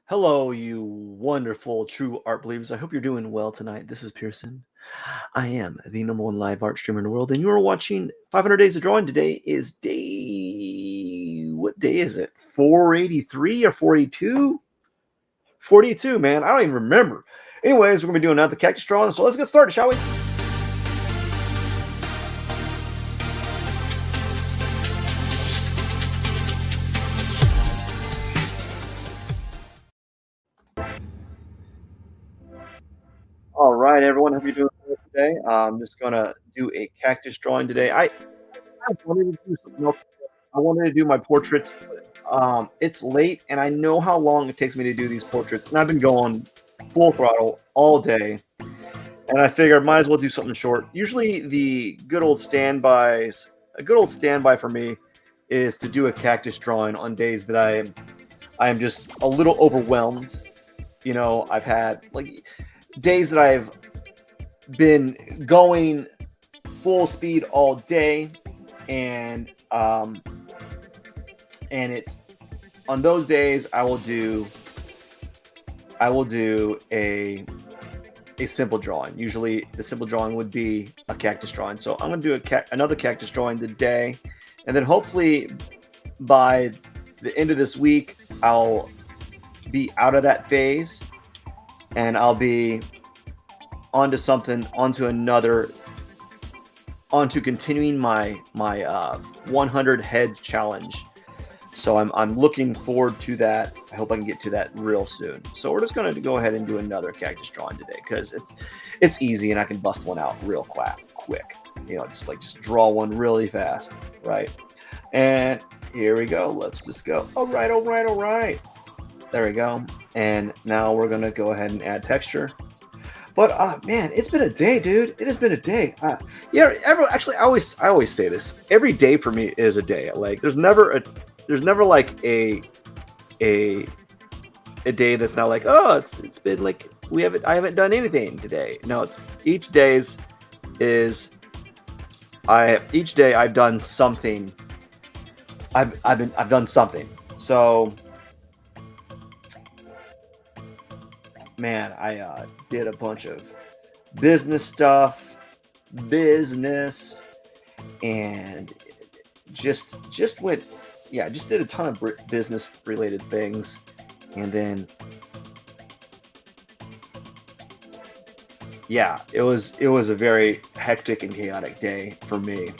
Hello, you wonderful true art believers. I hope you're doing well tonight. This is Pearson. I am the number one live art streamer in the world, and you are watching 500 Days of Drawing. Today is what day is it? 483 or 42? 42, man. I don't even remember. Anyways, we're going to be doing another cactus drawing, so let's get started, shall we? All right, everyone. Hope you're doing well today. I'm just going to do a cactus drawing today. I wanted to do something else. I wanted to do my portraits. It's late, and I know how long it takes me to do these portraits, and I've been going full throttle all day. And I figured might as well do something short. Usually, the good old standbys, a good old standby for me, is to do a cactus drawing on days that I am just a little overwhelmed. You know, I've had like days that I've been going full speed all day, and it's on those days I will do a simple drawing. Usually the simple drawing would be a cactus drawing. So I'm going to do another cactus drawing today, and then hopefully by the end of this week I'll be out of that phase and I'll be onto continuing my 100 heads challenge. So I'm looking forward to that. I hope I can get to that real soon. So we're just going to go ahead and do another cactus drawing today because it's easy and I can bust one out real quick. You know, just draw one really fast, right? And here we go. Let's just go. All right. There we go. And now we're going to go ahead and add texture. But man, it's been a day, dude. It has been a day. Yeah, actually, I always say this. Every day for me is a day. Like there's never like a day that's not like, oh, it's been like I haven't done anything today. No, it's each day I've done something. I've done something. So man, I did a bunch of business stuff, and just did a ton of business related things, and then yeah, it was a very hectic and chaotic day for me,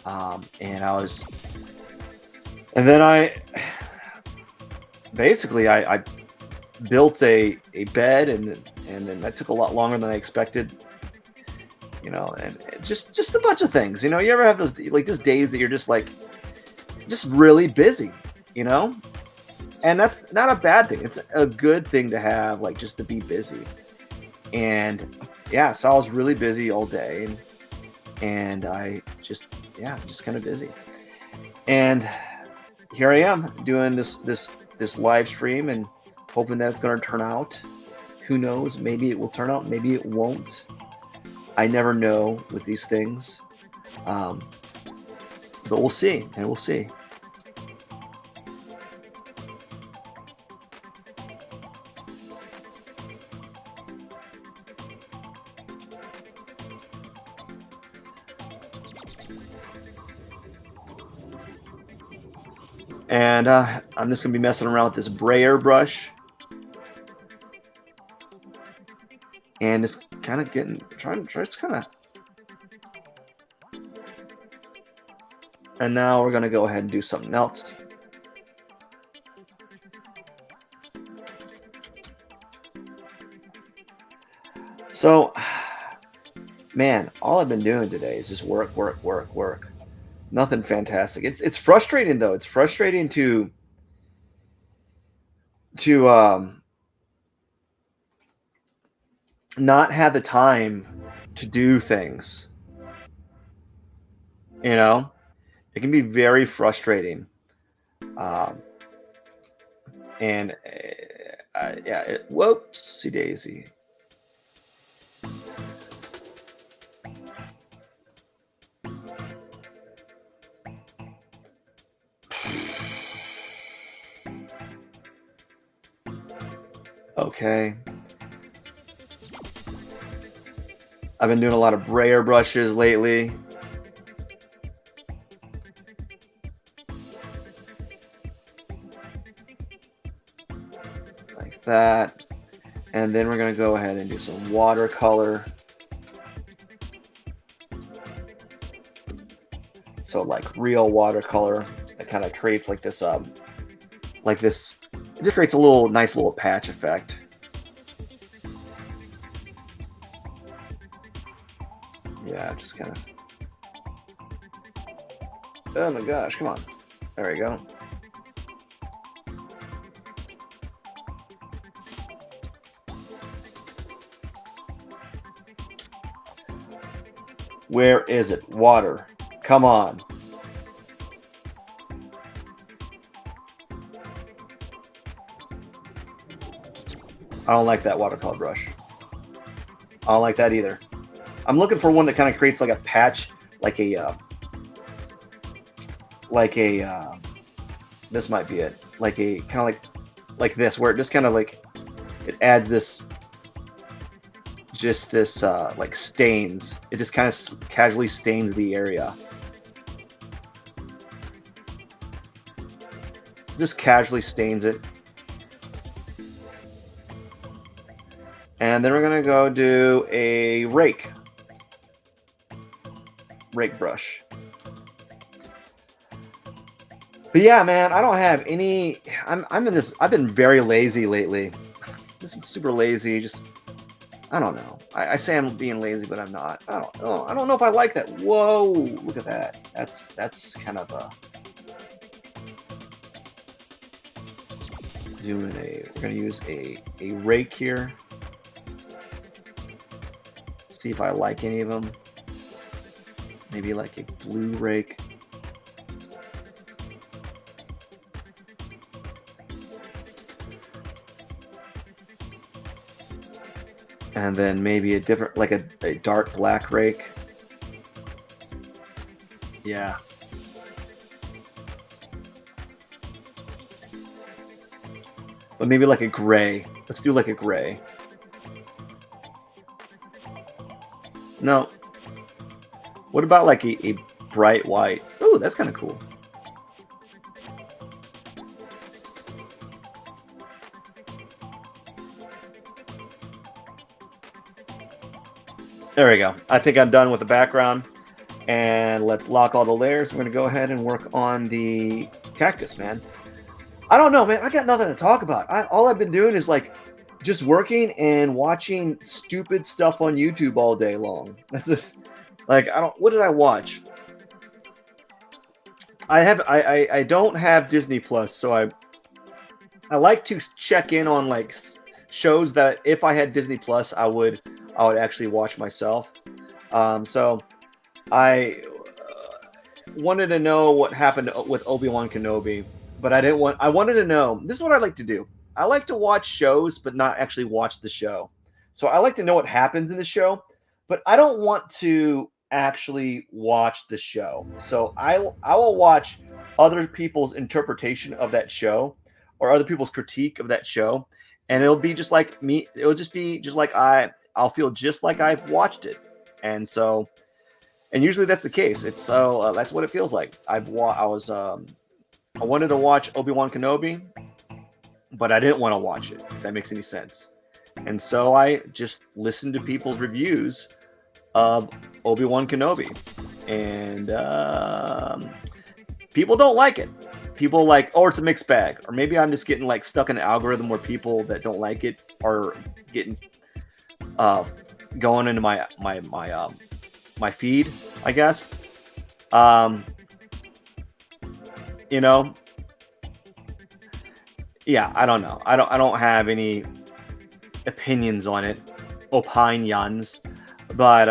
and then I built a bed, and then that took a lot longer than I expected, you know, and just a bunch of things. You know, you ever have those like just days that you're just like just really busy, you know? And that's not a bad thing. It's a good thing to have, like just to be busy. And yeah, so I was really busy all day, and I just kind of busy. And here I am doing this live stream and hoping that it's going to turn out. Who knows? Maybe it will turn out. Maybe it won't. I never know with these things. But we'll see, and we'll see. And I'm just going to be messing around with this brayer brush. And it's kind of and now we're going to go ahead and do something else. So, man, all I've been doing today is just work. Nothing fantastic. It's frustrating though. It's frustrating to not have the time to do things. You know, it can be very frustrating. And yeah, whoopsie daisy. Okay. I've been doing a lot of brayer brushes lately. Like that. And then we're going to go ahead and do some watercolor. So like real watercolor that kind of creates like this, it just creates a nice little patch effect. Yeah, just kind of. Oh my gosh, come on. There we go. Where is it? Water. Come on. I don't like that watercolor brush. I don't like that either. I'm looking for one that kind of creates like a patch, this might be it. Like a kind of like this, where it just kind of like, it adds this, just this like stains. It just kind of casually stains the area. Just casually stains it. And then we're gonna go do a rake brush. But yeah, man, I don't have any. I'm in this. I've been very lazy lately. This is super lazy. Just, I don't know. I say I'm being lazy, but I'm not. I don't know. I don't know if I like that. Whoa, look at that. That's kind of a. We're gonna use a rake here. See if I like any of them. Maybe like a blue rake. And then maybe a different, like a dark black rake. Yeah. But maybe like a gray. Let's do like a gray. No. What about like a bright white? Oh, that's kind of cool. There we go. I think I'm done with the background. And let's lock all the layers. We're going to go ahead and work on the cactus, man. I don't know, man. I got nothing to talk about. All I've been doing is like just working and watching stupid stuff on YouTube all day long. That's just like, what did I watch? I don't have Disney Plus, so I like to check in on like shows that if I had Disney Plus, I would actually watch myself. So I wanted to know what happened with Obi-Wan Kenobi, but I wanted to know, this is what I like to do. I like to watch shows, but not actually watch the show. So I like to know what happens in the show, but I don't want to actually watch the show. So I will watch other people's interpretation of that show or other people's critique of that show. And it'll be just like me. It'll just be just like I'll feel just like I've watched it. And so, and usually that's the case. It's so that's what it feels like. I wanted to watch Obi-Wan Kenobi, but I didn't want to watch it, if that makes any sense. And so I just listened to people's reviews of Obi-Wan Kenobi. And people don't like it. People like, oh, it's a mixed bag. Or maybe I'm just getting like stuck in an algorithm where people that don't like it are getting going into my feed, I guess. You know, yeah, I don't know. I don't have any opinions on it, opinions, but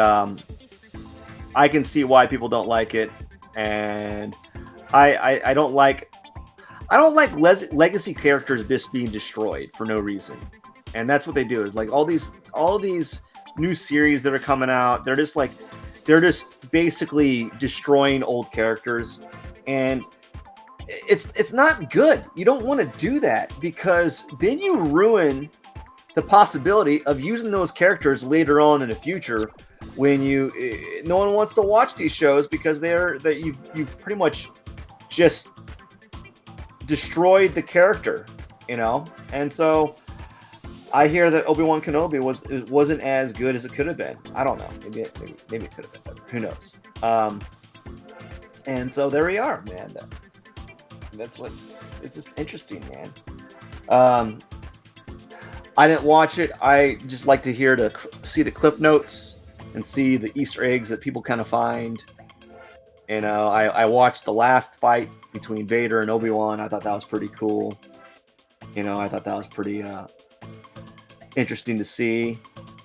I can see why people don't like it, and I don't like legacy characters just being destroyed for no reason, and that's what they do. Is like all these new series that are coming out, they're just basically destroying old characters, and it's not good. You don't want to do that because then you ruin the possibility of using those characters later on in the future when no one wants to watch these shows because you've pretty much just destroyed the character, and so I hear that Obi-Wan Kenobi wasn't as good as it could have been. I don't know. Maybe it could have been better. Who knows? And so there we are, man. It's just interesting, man. I didn't watch it. I just like to see the clip notes and see the Easter eggs that people kind of find. I watched the last fight between Vader and Obi-Wan. I thought that was pretty cool. I thought that was pretty interesting to see.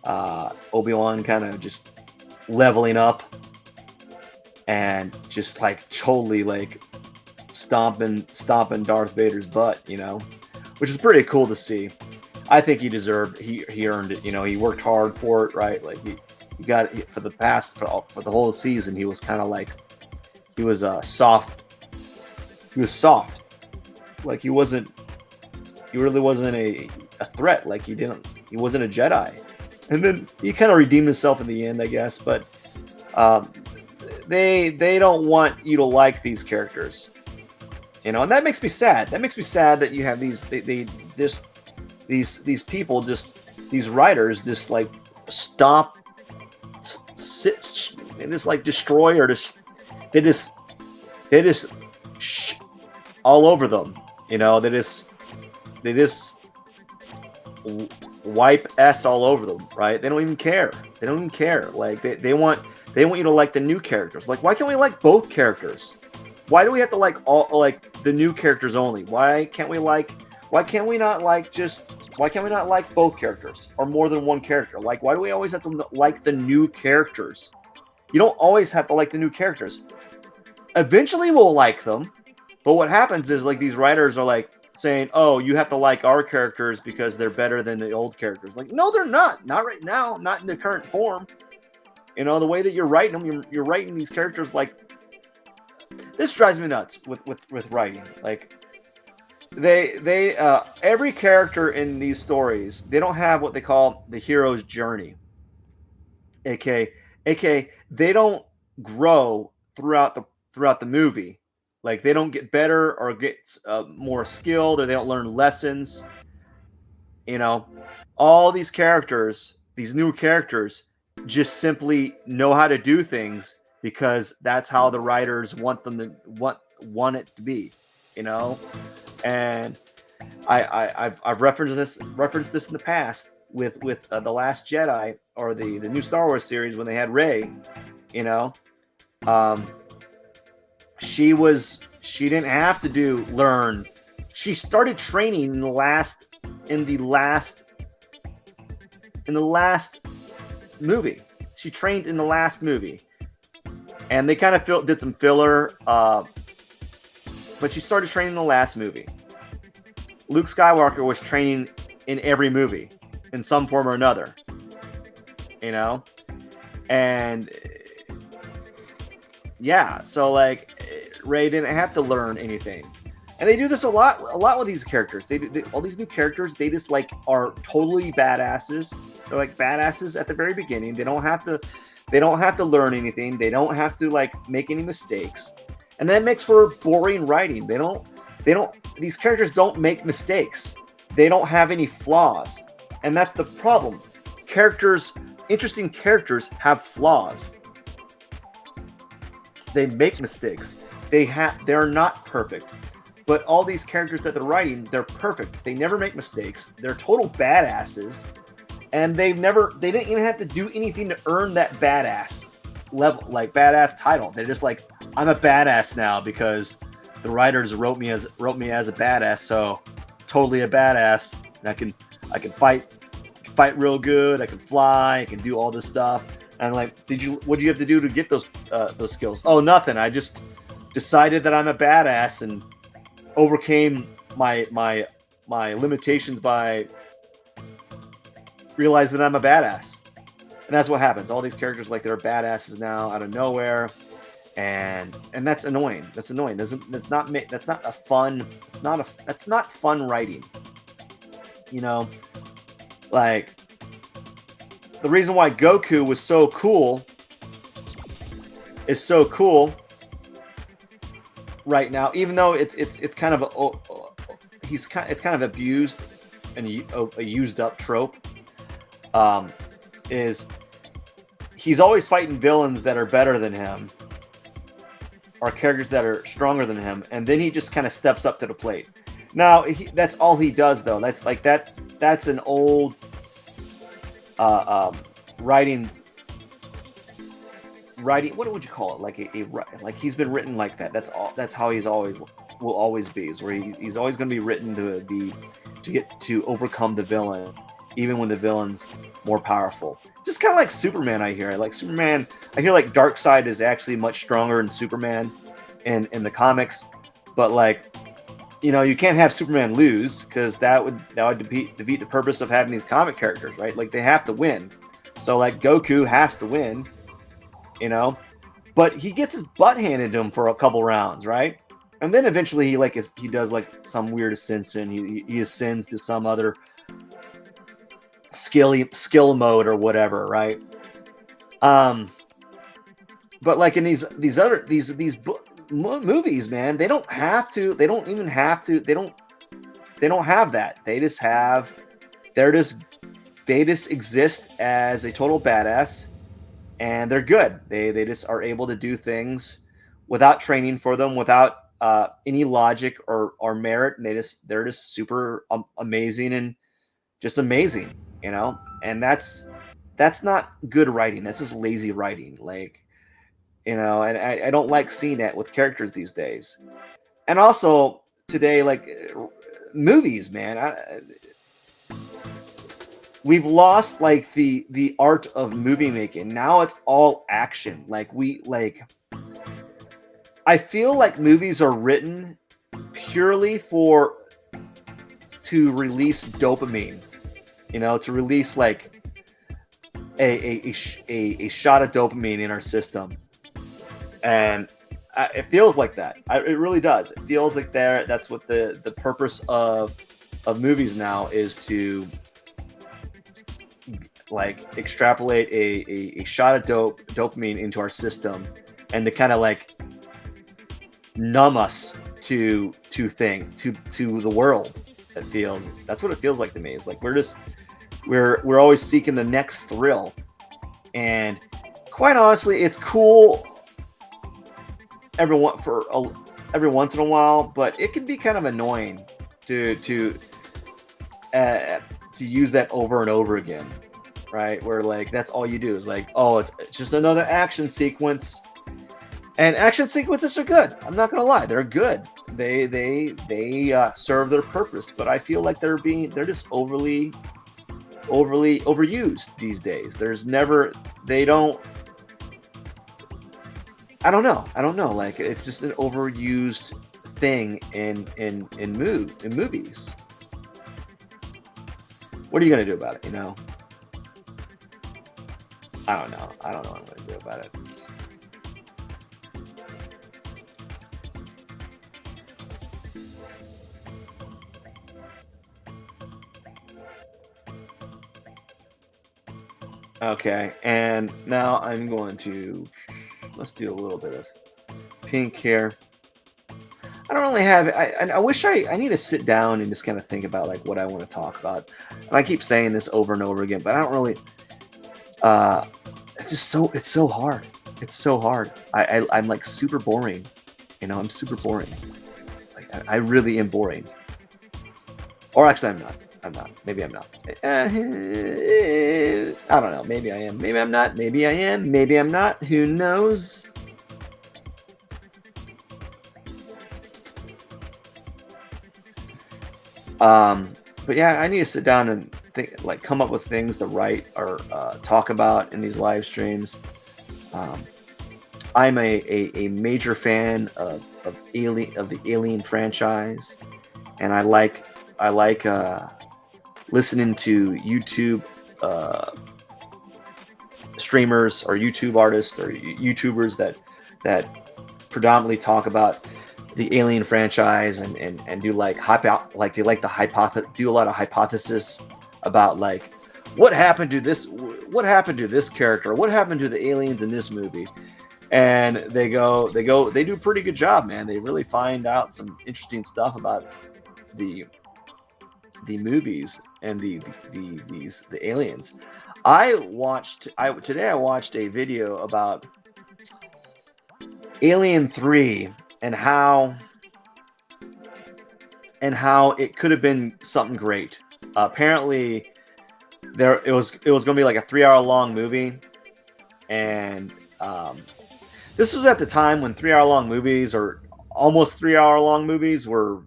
Obi-Wan kind of just leveling up and just like totally like stomping Darth Vader's butt, which is pretty cool to see. I think he earned it. He worked hard for it, right? Like he got it for the whole season. He was kind of like, he was soft. He was soft. Like he really wasn't a threat. Like he wasn't a Jedi. And then he kind of redeemed himself in the end, I guess. But they don't want you to like these characters, and that makes me sad. That makes me sad that you have these people, these writers, just like stop, sit, and just like destroy or just they just all over them. They just wipe S all over them, right? They don't even care. Like they want you to like the new characters. Like, why can't we like both characters? Why do we have to like the new characters only? Why can't we not like both characters or more than one character? Like, why do we always have to like the new characters? You don't always have to like the new characters. Eventually we'll like them, but what happens is like these writers are like saying, "Oh, you have to like our characters because they're better than the old characters." Like, no, they're not. Not right now. Not in the current form. The way that you're writing them, you're writing these characters like. This drives me nuts with writing. Like, they every character in these stories, they don't have what they call the hero's journey. aka they don't grow throughout the movie. Like, they don't get better or get more skilled, or they don't learn lessons. All these characters, these new characters, just simply know how to do things because that's how the writers want want it to be. And I've referenced this in the past with the Last Jedi, or the new Star Wars series, when they had Rey. She didn't have to learn. She started training in the last movie. She trained in the last movie, and they kind of did some filler, but she started training in the last movie. Luke Skywalker was training in every movie in some form or another, and yeah, so like Rey didn't have to learn anything. And they do this a lot with these characters. All these new characters, they just like are totally badasses. They're like badasses at the very beginning. They don't have to learn anything. They don't have to like make any mistakes. And that makes for boring writing. These characters don't make mistakes. They don't have any flaws. And that's the problem. Interesting characters have flaws. They make mistakes. They're not perfect. But all these characters that they're writing, they're perfect. They never make mistakes. They're total badasses. And they didn't even have to do anything to earn that badass level, like badass title. They're just like, I'm a badass now because the writers wrote me as a badass, so totally a badass. And I can fight real good, I can fly, I can do all this stuff. And I'm like, what did you have to do to get those skills? Oh, nothing. I just decided that I'm a badass and overcame my limitations by realizing that I'm a badass. And that's what happens. All these characters, like, they're badasses now out of nowhere, and that's annoying. That's annoying. That's not fun writing. Like, the reason why Goku was so cool is so cool right now, even though it's kind of it's kind of abused and a used up trope. Is he's always fighting villains that are better than him, or characters that are stronger than him, and then he just kind of steps up to the plate. Now that's all he does, though. That's like that. That's an old writing. What would you call it? Like he's been written like that. That's all. That's how he's always will always be. Is where he's always going to be written to overcome the villain, even when the villain's more powerful. Just kind of like Superman. I hear like Superman. I hear like Darkseid is actually much stronger than Superman in the comics, but like, you know, you can't have Superman lose, because that would defeat the purpose of having these comic characters, right? Like, they have to win. So like Goku has to win, you know, but he gets his butt handed to him for a couple rounds, right? And then eventually he does like some weird ascension. He ascends to some other skill mode or whatever, right? But like in these movies, man, they don't have to. They don't even have to. They don't have that. They just exist as a total badass, and they're good. They just are able to do things without training for them, without any logic or merit, and they're just super amazing and just amazing, you know. And that's not good writing. That's just lazy writing, like, you know. And I don't like seeing that with characters these days. And also today, like, movies, man, we've lost like the art of movie making. Now it's all action. I feel like movies are written purely to release dopamine, you know, to release like a shot of dopamine in our system. And it feels like that. It really does. It feels like that's what the purpose of movies now is, to like extrapolate a shot of dopamine into our system, and to kind of like numb us to the world. That's what it feels like to me. It's like we're always seeking the next thrill. And quite honestly, it's cool every once in a while, but it can be kind of annoying to use that over and over again, right? Where like that's all you do is like, oh, it's just another action sequence. And action sequences are good. I'm not gonna lie, they're good. They serve their purpose, but I feel like they're just overly overused these days. I don't know. Like, it's just an overused thing in movies. What are you gonna do about it? You know, I don't know what I'm gonna do about it. Okay, and now I'm going to let's do a little bit of pink here. I don't really have. I wish I need to sit down and just kind of think about like what I want to talk about. And I keep saying this over and over again, but I don't really. It's so hard. It's so hard. I'm like super boring. You know, I'm super boring. Like I really am boring. Or actually, I'm not. Maybe I'm not. I don't know. Maybe I am. Maybe I'm not. Maybe I am. Maybe I'm not. Who knows? But yeah, I need to sit down and think, like, come up with things to write or talk about in these live streams. I'm a major fan of the Alien franchise, and I like listening to YouTube streamers or YouTube artists or YouTubers that predominantly talk about the Alien franchise and do like do a lot of hypothesis about like what happened to this? What happened to this character? What happened to the aliens in this movie? And they do a pretty good job, man. They really find out some interesting stuff about the the movies and the aliens. I watched a video about Alien 3 and how it could have been something great. Apparently it was going to be like a 3 hour long movie, and this was at the time when 3 hour long movies, or almost 3 hour long movies, were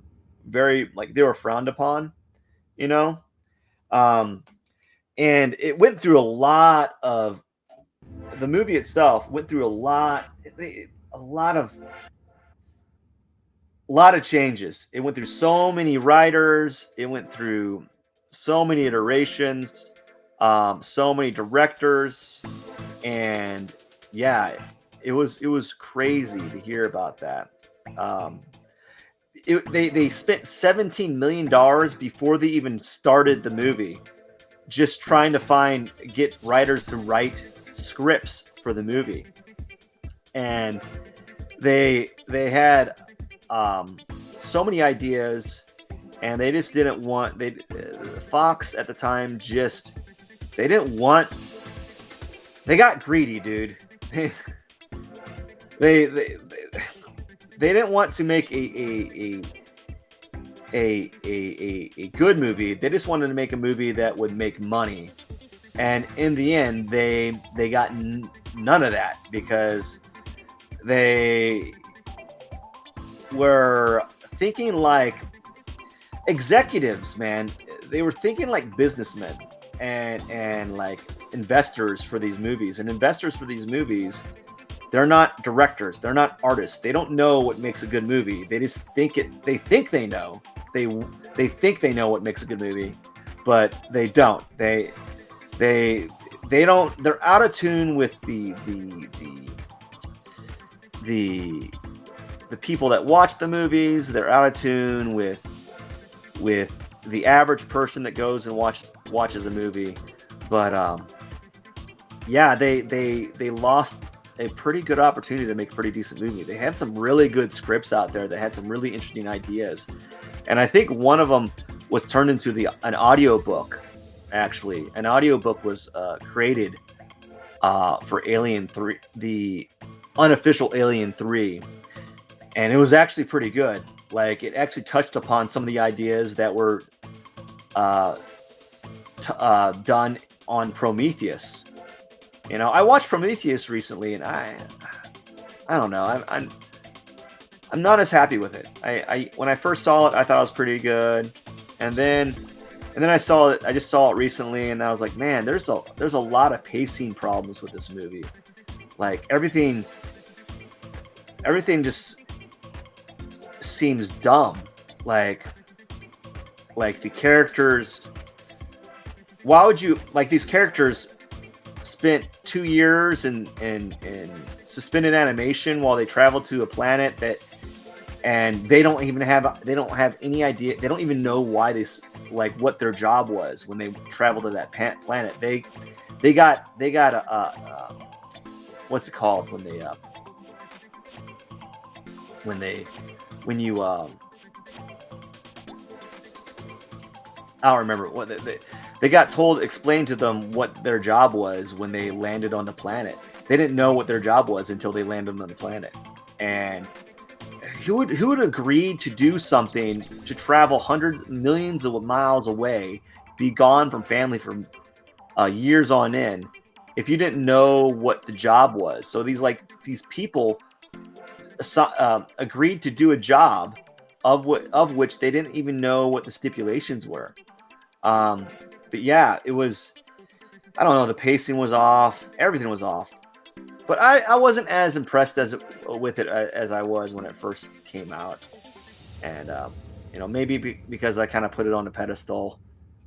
very, like, they were frowned upon, you know. Um, and it went through a lot of the movie itself went through a lot of changes. It went through so many writers. It went through so many iterations, so many directors, and yeah, it was crazy to hear about that. Um, they spent $17 million before they even started the movie, just trying to get writers to write scripts for the movie, and they had so many ideas, and they just didn't want Fox at the time, just they didn't want they got greedy, dude. they, they they didn't want to make a good movie. They just wanted to make a movie that would make money, and in the end they got none of that, because they were thinking like executives, man. They were thinking like businessmen, and like investors for these movies. And investors for these movies, they're not directors, they're not artists. They don't know what makes a good movie. They just think they know. They think they know what makes a good movie, but they don't. They don't. They're out of tune with the people that watch the movies. They're out of tune with the average person that goes and watches a movie. But yeah, they lost a pretty good opportunity to make a pretty decent movie. They had some really good scripts out there that had some really interesting ideas, and I think one of them was turned into an audiobook. Actually, an audiobook was created for Alien 3, the unofficial Alien 3, and it was actually pretty good. Like, it actually touched upon some of the ideas that were done on Prometheus. You know, I watched Prometheus recently, and I don't know. I'm not as happy with it. I when I first saw it, I thought it was pretty good, and then I saw it. I just saw it recently, and I was like, man, there's a lot of pacing problems with this movie. Like, everything just seems dumb. Like the characters. Why would you, like, these characters spent 2 years in suspended animation while they travel to a planet and they don't have any idea. They don't even know why what their job was when they traveled to that planet. They got a what's it called when you I don't remember what they got explained to them what their job was when they landed on the planet. They didn't know what their job was until they landed on the planet. And who would agree to do something, to travel hundreds, millions of miles away, be gone from family for years on end, if you didn't know what the job was? So these people agreed to do a job of which they didn't even know what the stipulations were. But yeah, it was, I don't know, the pacing was off, everything was off. But I wasn't as impressed with it as I was when it first came out. And maybe because I kind of put it on the pedestal,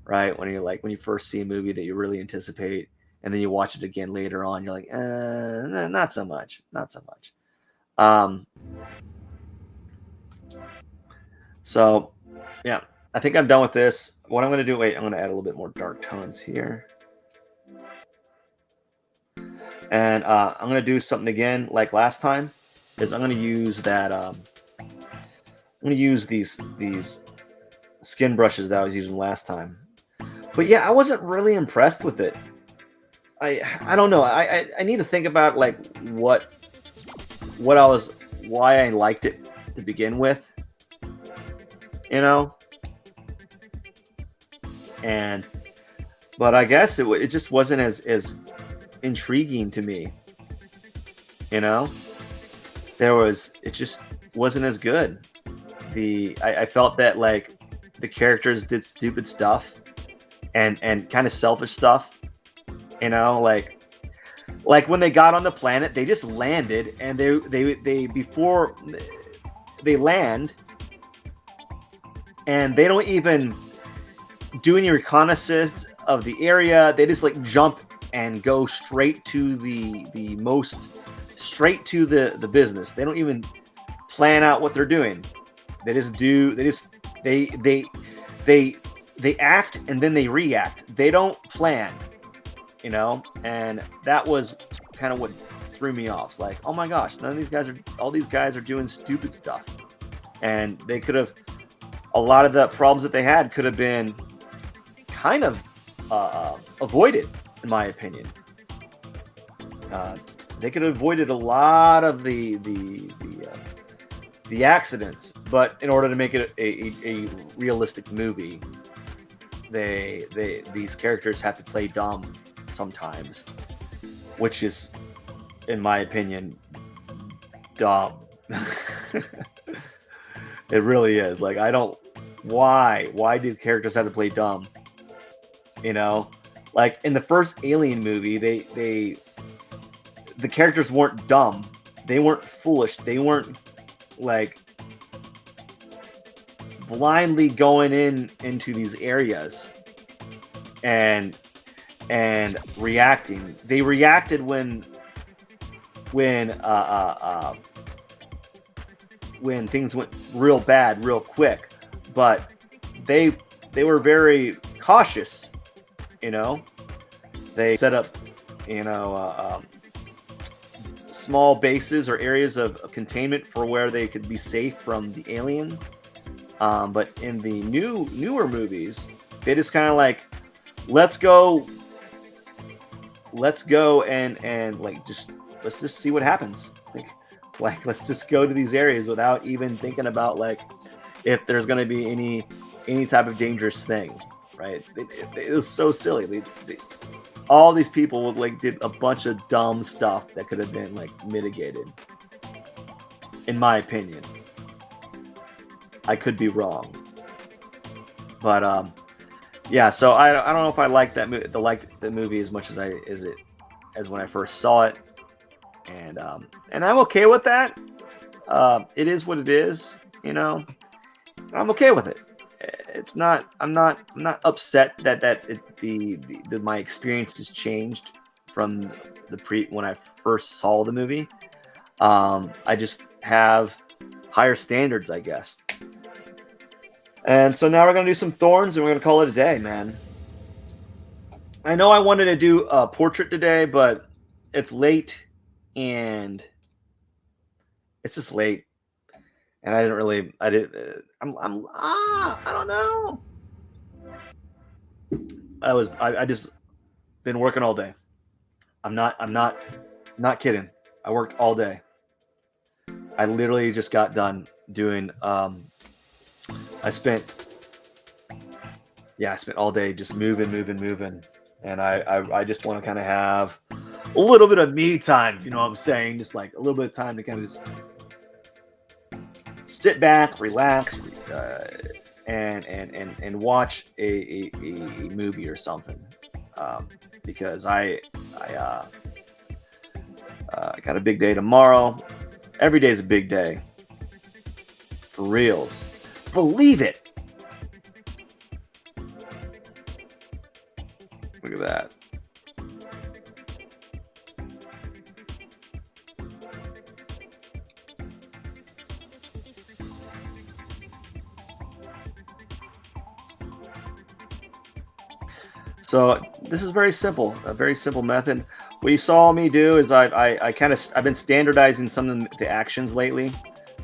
right? When you first see a movie that you really anticipate, and then you watch it again later on, you're like, not so much, not so much. So yeah, I think I'm done with this. What I'm going to do, I'm going to add a little bit more dark tones here. And I'm gonna do something again like last time. Is I'm gonna use that. I'm gonna use these skin brushes that I was using last time. But yeah, I wasn't really impressed with it. I don't know. I need to think about like what I was why I liked it to begin with. You know, and but I guess it just wasn't as intriguing to me. You know, it just wasn't as good. I felt that like the characters did stupid stuff and kind of selfish stuff. You know, like when they got on the planet, they just landed and they before they land and they don't even do any reconnaissance of the area. They just like jump and go straight to the most straight to the business. They don't even plan out what they're doing. They just do. They act and then they react. They don't plan, you know. And that was kind of what threw me off. It's like, oh my gosh, all these guys are doing stupid stuff, and they could have. A lot of the problems that they had could have been kind of avoided, in my opinion. They could have avoided a lot of the accidents, but in order to make it a realistic movie, these characters have to play dumb sometimes, which is, in my opinion, dumb. It really is. Like, I don't. Why do characters have to play dumb? You know, like in the first Alien movie, the characters weren't dumb. They weren't foolish. They weren't like blindly going into these areas and reacting. They reacted when things went real bad, real quick, but they were very cautious. You know, they set up, you know, small bases or areas of containment for where they could be safe from the aliens. But in the newer movies, they just kind of like, let's go and like let's just see what happens. Like let's just go to these areas without even thinking about like if there's going to be any type of dangerous thing, right? It was so silly. All these people like did a bunch of dumb stuff that could have been like mitigated, in my opinion. I could be wrong, but yeah. So I don't know if I like that the movie as much as when I first saw it, and I'm okay with that. It is what it is, you know. I'm okay with it. It's not. I'm not upset that my experience has changed from when I first saw the movie. I just have higher standards, I guess. And so now we're gonna do some thorns, and we're gonna call it a day, man. I know I wanted to do a portrait today, but it's late, and it's just late, and I didn't really. I did. I don't know. I just been working all day. I'm not kidding. I worked all day. I literally just got done doing. I spent all day just moving, and I just want to kind of have a little bit of me time. You know what I'm saying? Just like a little bit of time to kind of just sit back, relax, and watch a movie or something. Because I got a big day tomorrow. Every day is a big day. For reals. Believe it. Look at that. So this is very simple, a very simple method. what you saw me do is I kind of I've been standardizing some of the actions lately.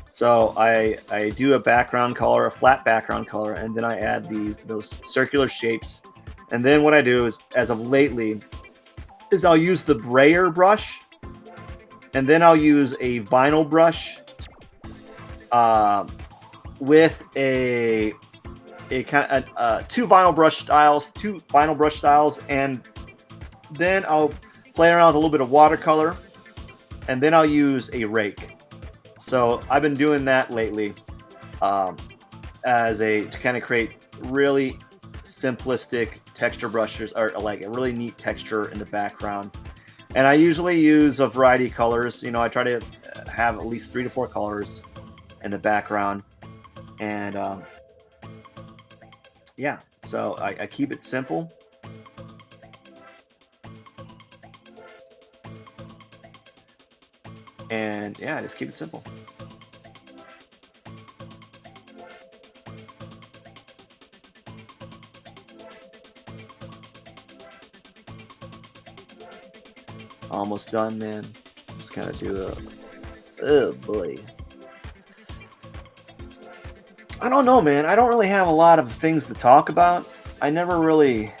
So I do a background color, a flat background color, and then I add those circular shapes. And then what I do is, as of lately, is I'll use the brayer brush, and then I'll use a vinyl brush uh, with a kind of two vinyl brush styles, and then I'll play around with a little bit of watercolor, and then I'll use a rake. So I've been doing that lately, um, to kind of create really simplistic texture brushes, or like a really neat texture in the background. And I usually use a variety of colors. You know, I try to have at least 3 to 4 colors in the background, and yeah. So I keep it simple. And yeah, just keep it simple. Almost done, man. Just kind of do a. Oh boy. I don't know, man. I don't really have a lot of things to talk about. I never really.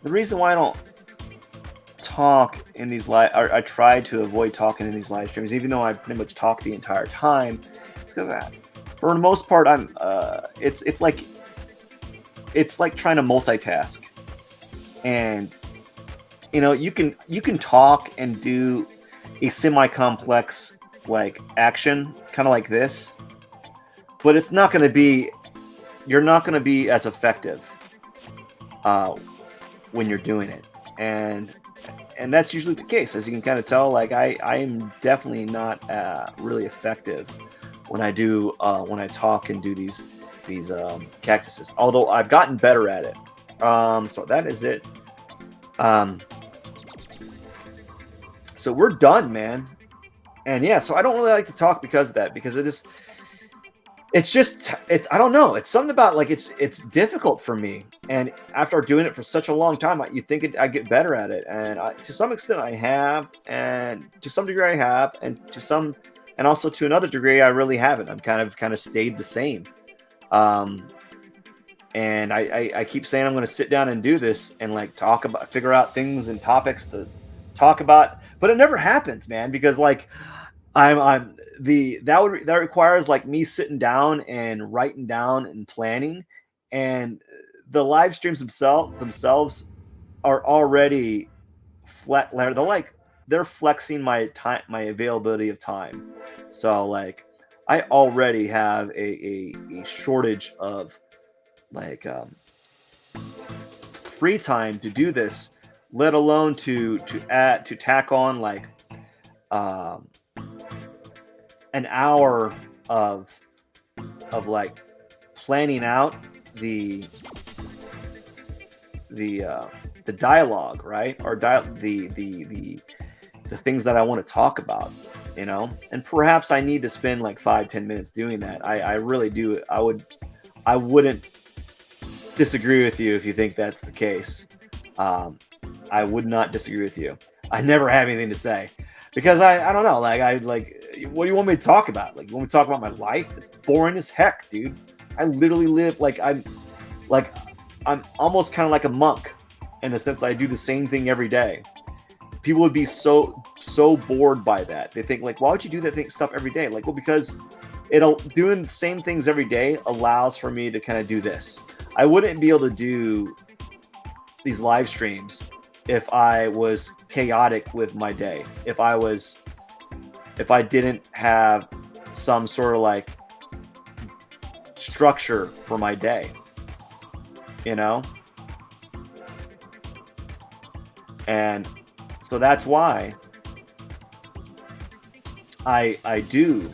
The reason why I don't talk in these live, or I try to avoid talking in these live streams, even though I pretty much talk the entire time, it's because for the most part, I'm. It's like trying to multitask, and you can talk and do a semi-complex like action, kind of like this, but it's not going to be. You're not going to be as effective when you're doing it, and that's usually the case, as you can kind of tell. Like I am definitely not really effective when I talk and do these cactuses. Although I've gotten better at it. So that is it. So we're done, man. And yeah, so I don't really like to talk because of that, because it's I don't know, it's something about, like, it's difficult for me. And after doing it for such a long time, you think I get better at it, and to some extent I have, and to some degree I have, and also to another degree I really haven't. I'm kind of stayed the same. um and I keep saying I'm going to sit down and do this and like figure out things and topics to talk about, but it never happens, man, because like I'm the that requires like me sitting down and writing down and planning, and the live streams themselves are already flat. They're flexing my time, my availability of time. So like I already have a shortage of like free time to do this, let alone to tack on like um an hour of like planning out the the dialogue, right? Or the things that I want to talk about, And perhaps I need to spend like 5-10 minutes doing that. I really do. I wouldn't disagree with you if you think that's the case. I would not disagree with you. I never have anything to say, because I don't know. What do you want me to talk about? Like, you want me to talk about my life? It's boring as heck, dude. I literally live like I'm almost kind of like a monk, in the sense that I do the same thing every day. People would be so bored by that. They think like, why would you do that stuff every day? Like, well, because doing the same things every day allows for me to kind of do this. I wouldn't be able to do these live streams if I was chaotic with my day. If I didn't have some sort of like structure for my day, And so that's why I do.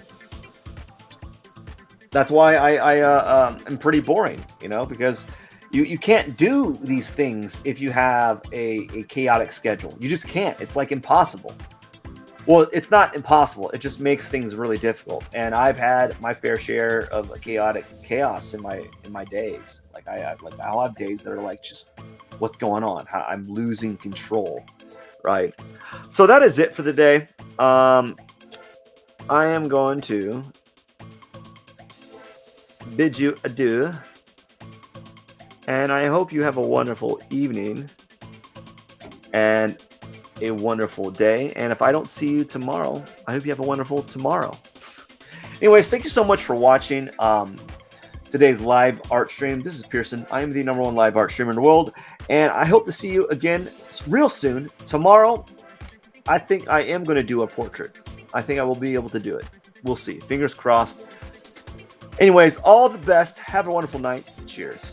That's why I am pretty boring, because you can't do these things if you have a chaotic schedule. You just can't. It's like impossible. Well, it's not impossible. It just makes things really difficult. And I've had my fair share of chaotic chaos in my days. I'll have days that are like, just what's going on? How I'm losing control. Right. So that is it for the day. I am going to bid you adieu, and I hope you have a wonderful evening and a wonderful day. And if I don't see you tomorrow, I hope you have a wonderful tomorrow. Anyways, thank you so much for watching today's live art stream. This is Pearson. I am the #1 live art streamer in the world, and I hope to see you again real soon. Tomorrow, I think I am going to do a portrait. I think I will be able to do it. We'll see. Fingers crossed. Anyways, all the best. Have a wonderful night. Cheers.